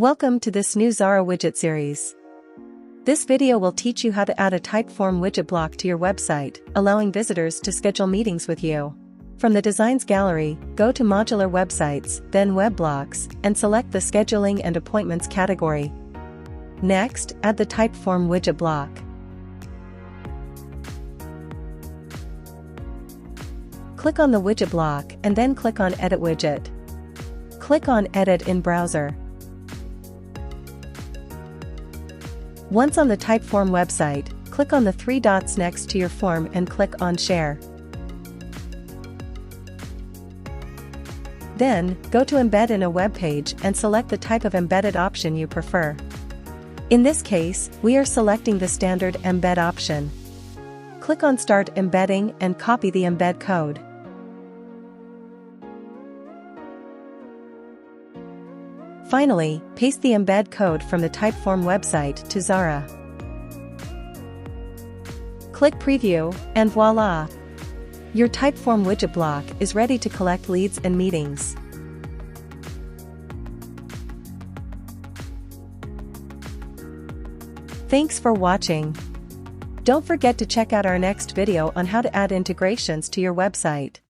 Welcome to this new Xara widget series. This video will teach you how to add a Typeform widget block to your website, allowing visitors to schedule meetings with you. From the Designs gallery, go to Modular Websites, then Web Blocks, and select the Scheduling and Appointments category. Next, add the Typeform widget block. Click on the widget block and then click on Edit Widget. Click on Edit in Browser. Once on the Typeform website, click on the three dots next to your form and click on Share. Then, go to Embed in a web page and select the type of embedded option you prefer. In this case, we are selecting the standard embed option. Click on Start Embedding and copy the embed code. Finally, paste the embed code from the Typeform website to Xara. Click Preview, and voila! Your Typeform widget block is ready to collect leads and meetings. Thanks for watching. Don't forget to check out our next video on how to add integrations to your website.